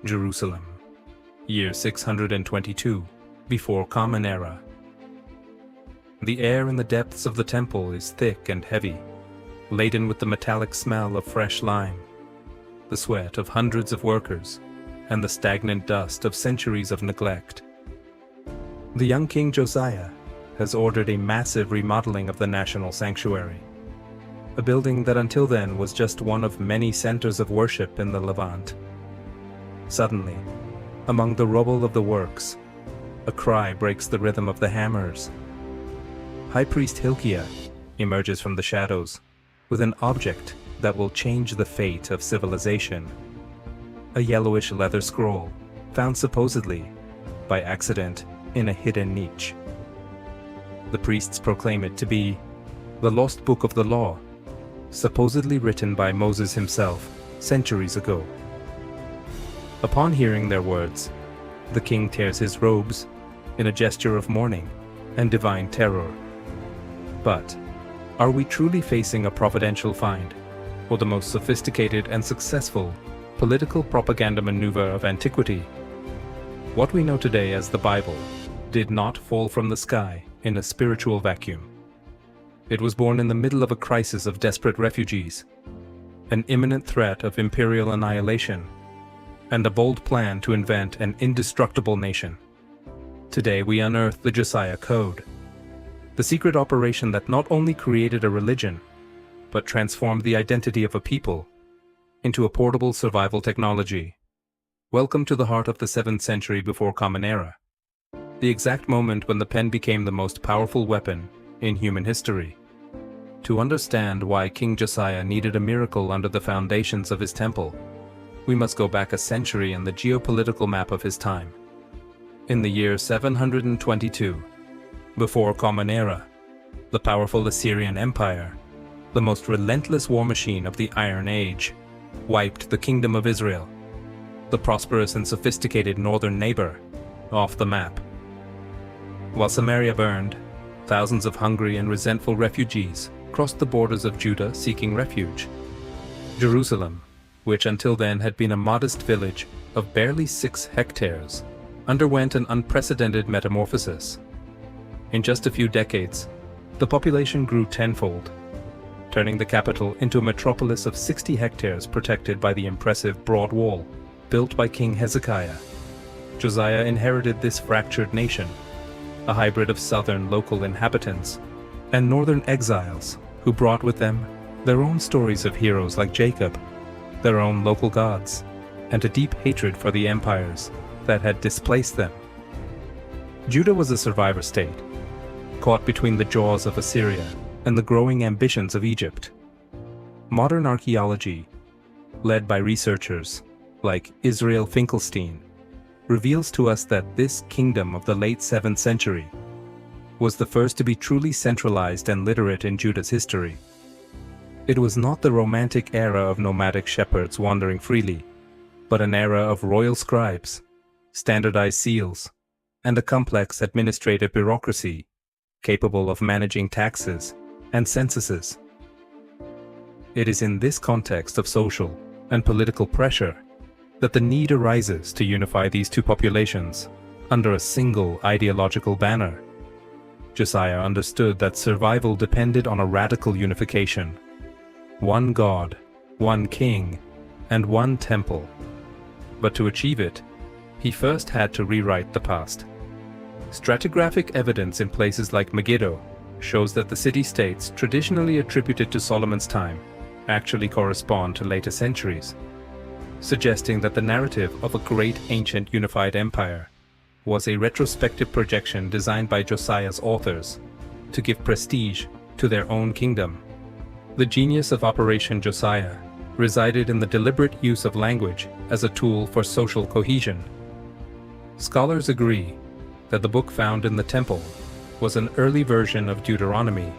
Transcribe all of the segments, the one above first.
Jerusalem, year 622, before Common Era. The air in the depths of the temple is thick and heavy, laden with the metallic smell of fresh lime, the sweat of hundreds of workers, and the stagnant dust of centuries of neglect. The young king Josiah has ordered a massive remodeling of the national sanctuary, a building that until then was just one of many centers of worship in the Levant. Suddenly, among the rubble of the works, a cry breaks the rhythm of the hammers. High Priest Hilkiah emerges from the shadows with an object that will change the fate of civilization. A yellowish leather scroll, found supposedly by accident in a hidden niche. The priests proclaim it to be the lost book of the law, supposedly written by Moses himself centuries ago. Upon hearing their words, the king tears his robes in a gesture of mourning and divine terror. But are we truly facing a providential find, or the most sophisticated and successful political propaganda maneuver of antiquity? What we know today as the Bible did not fall from the sky in a spiritual vacuum. It was born in the middle of a crisis of desperate refugees, an imminent threat of imperial annihilation, and a bold plan to invent an indestructible nation. Today we unearth the Josiah Code, the secret operation that not only created a religion, but transformed the identity of a people into a portable survival technology. Welcome to the heart of the 7th century before Common Era, the exact moment when the pen became the most powerful weapon in human history. To understand why King Josiah needed a miracle under the foundations of his temple, we must go back a century in the geopolitical map of his time. In the year 722, before Common Era, the powerful Assyrian Empire, the most relentless war machine of the Iron Age, wiped the kingdom of Israel, the prosperous and sophisticated northern neighbor, off the map. While Samaria burned, thousands of hungry and resentful refugees crossed the borders of Judah seeking refuge. Jerusalem, which until then had been a modest village of barely 6 hectares, underwent an unprecedented metamorphosis. In just a few decades, the population grew tenfold, turning the capital into a metropolis of 60 hectares protected by the impressive Broad Wall, built by King Hezekiah. Josiah inherited this fractured nation, a hybrid of southern local inhabitants and northern exiles who brought with them their own stories of heroes like Jacob, their own local gods, and a deep hatred for the empires that had displaced them. Judah was a survivor state, caught between the jaws of Assyria and the growing ambitions of Egypt. Modern archaeology, led by researchers like Israel Finkelstein, reveals to us that this kingdom of the late 7th century was the first to be truly centralized and literate in Judah's history. It was not the romantic era of nomadic shepherds wandering freely, but an era of royal scribes, standardized seals, and a complex administrative bureaucracy capable of managing taxes and censuses. It is in this context of social and political pressure that the need arises to unify these two populations under a single ideological banner. Josiah understood that survival depended on a radical unification: one God, one king, and one temple. But to achieve it, he first had to rewrite the past. Stratigraphic evidence in places like Megiddo shows that the city-states traditionally attributed to Solomon's time actually correspond to later centuries, suggesting that the narrative of a great ancient unified empire was a retrospective projection designed by Josiah's authors to give prestige to their own kingdom. The genius of Operation Josiah resided in the deliberate use of language as a tool for social cohesion. Scholars agree that the book found in the temple was an early version of Deuteronomy.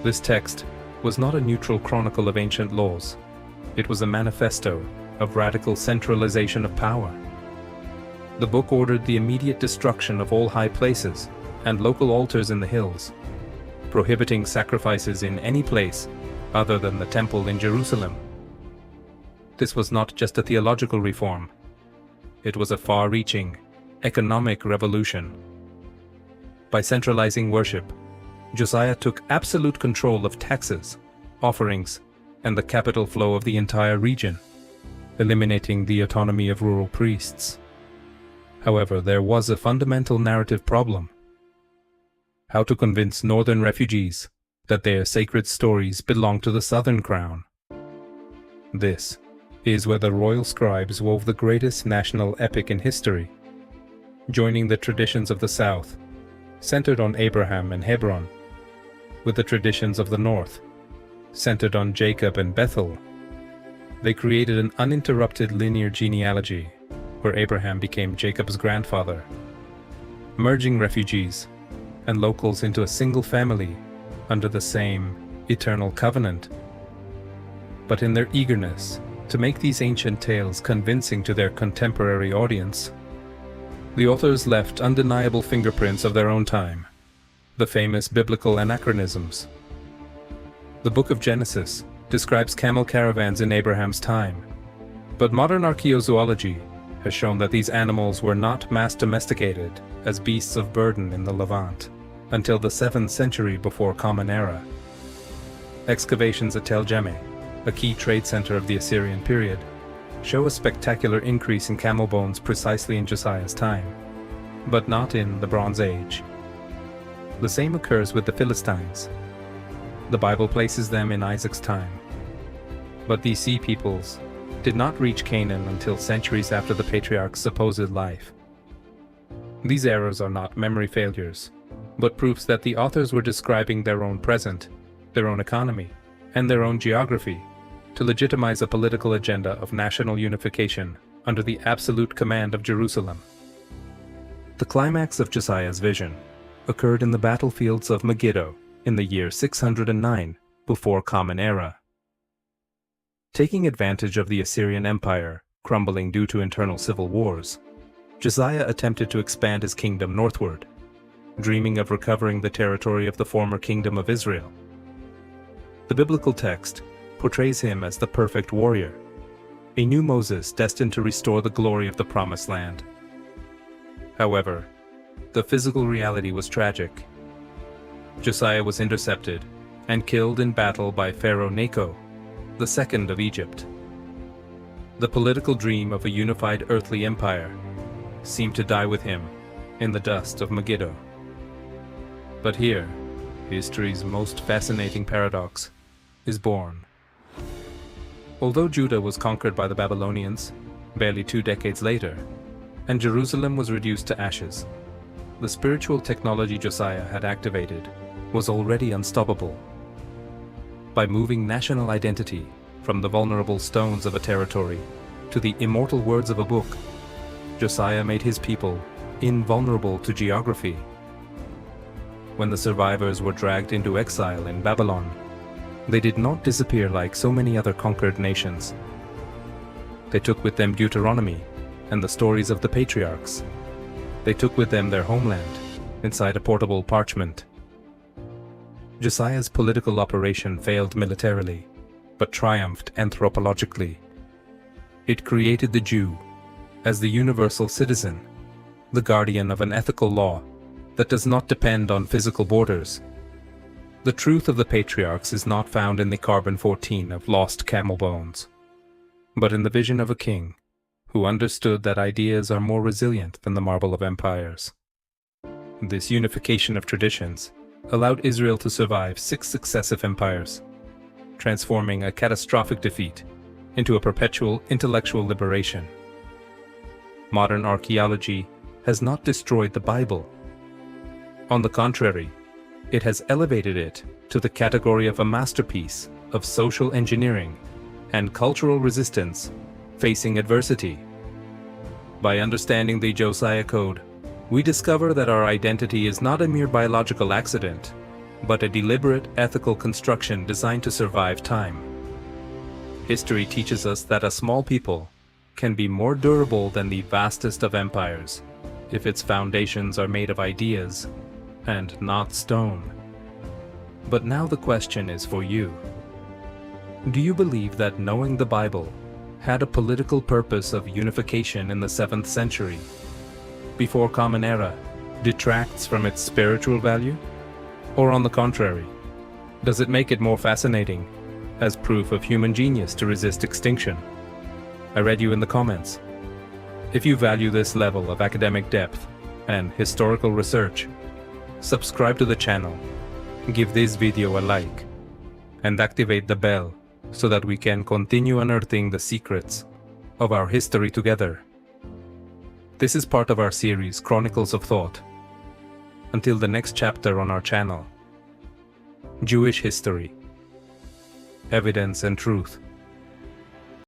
This text was not a neutral chronicle of ancient laws. It was a manifesto of radical centralization of power. The book ordered the immediate destruction of all high places and local altars in the hills, prohibiting sacrifices in any place other than the temple in Jerusalem. This was not just a theological reform, it was a far-reaching, economic revolution. By centralizing worship, Josiah took absolute control of taxes, offerings, and the capital flow of the entire region, eliminating the autonomy of rural priests. However, there was a fundamental narrative problem: how to convince northern refugees that their sacred stories belong to the southern crown. This is where the royal scribes wove the greatest national epic in history, joining the traditions of the south, centered on Abraham and Hebron, with the traditions of the north, centered on Jacob and Bethel. They created an uninterrupted linear genealogy, where Abraham became Jacob's grandfather, merging refugees and locals into a single family under the same eternal covenant. But in their eagerness to make these ancient tales convincing to their contemporary audience, the authors left undeniable fingerprints of their own time, the famous biblical anachronisms. The book of Genesis describes camel caravans in Abraham's time, but modern archaeozoology has shown that these animals were not mass domesticated as beasts of burden in the Levant until the 7th century before Common Era. Excavations at Tel Jemme, a key trade center of the Assyrian period, show a spectacular increase in camel bones precisely in Josiah's time, but not in the Bronze Age. The same occurs with the Philistines. The Bible places them in Isaac's time, but these sea peoples did not reach Canaan until centuries after the patriarchs' supposed life. These errors are not memory failures, but proofs that the authors were describing their own present, their own economy, and their own geography to legitimize a political agenda of national unification under the absolute command of Jerusalem. The climax of Josiah's vision occurred in the battlefields of Megiddo in the year 609 before Common Era. Taking advantage of the Assyrian Empire crumbling due to internal civil wars, Josiah attempted to expand his kingdom northward, dreaming of recovering the territory of the former kingdom of Israel. The biblical text portrays him as the perfect warrior, a new Moses destined to restore the glory of the Promised Land. However, the physical reality was tragic. Josiah was intercepted and killed in battle by Pharaoh Necho, the second of Egypt. The political dream of a unified earthly empire seemed to die with him in the dust of Megiddo. But here, history's most fascinating paradox is born. Although Judah was conquered by the Babylonians barely 2 decades later, and Jerusalem was reduced to ashes, the spiritual technology Josiah had activated was already unstoppable. By moving national identity from the vulnerable stones of a territory to the immortal words of a book, Josiah made his people invulnerable to geography. When the survivors were dragged into exile in Babylon, they did not disappear like so many other conquered nations. They took with them Deuteronomy and the stories of the patriarchs. They took with them their homeland inside a portable parchment. Josiah's political operation failed militarily, but triumphed anthropologically. It created the Jew as the universal citizen, the guardian of an ethical law that does not depend on physical borders. The truth of the patriarchs is not found in the carbon-14 of lost camel bones, but in the vision of a king who understood that ideas are more resilient than the marble of empires. This unification of traditions allowed Israel to survive 6 successive empires, transforming a catastrophic defeat into a perpetual intellectual liberation. Modern archaeology has not destroyed the Bible. On the contrary, it has elevated it to the category of a masterpiece of social engineering and cultural resistance facing adversity. By understanding the Josiah Code, we discover that our identity is not a mere biological accident, but a deliberate ethical construction designed to survive time. History teaches us that a small people can be more durable than the vastest of empires if its foundations are made of ideas and not stone. But now the question is for you. Do you believe that knowing the Bible had a political purpose of unification in the 7th century, before Common Era, detracts from its spiritual value? Or on the contrary, does it make it more fascinating, as proof of human genius to resist extinction? I read you in the comments. If you value this level of academic depth and historical research, subscribe to the channel, give this video a like, and activate the bell so that we can continue unearthing the secrets of our history together. This is part of our series, Chronicles of Thought. Until the next chapter on our channel, Jewish History, Evidence and Truth.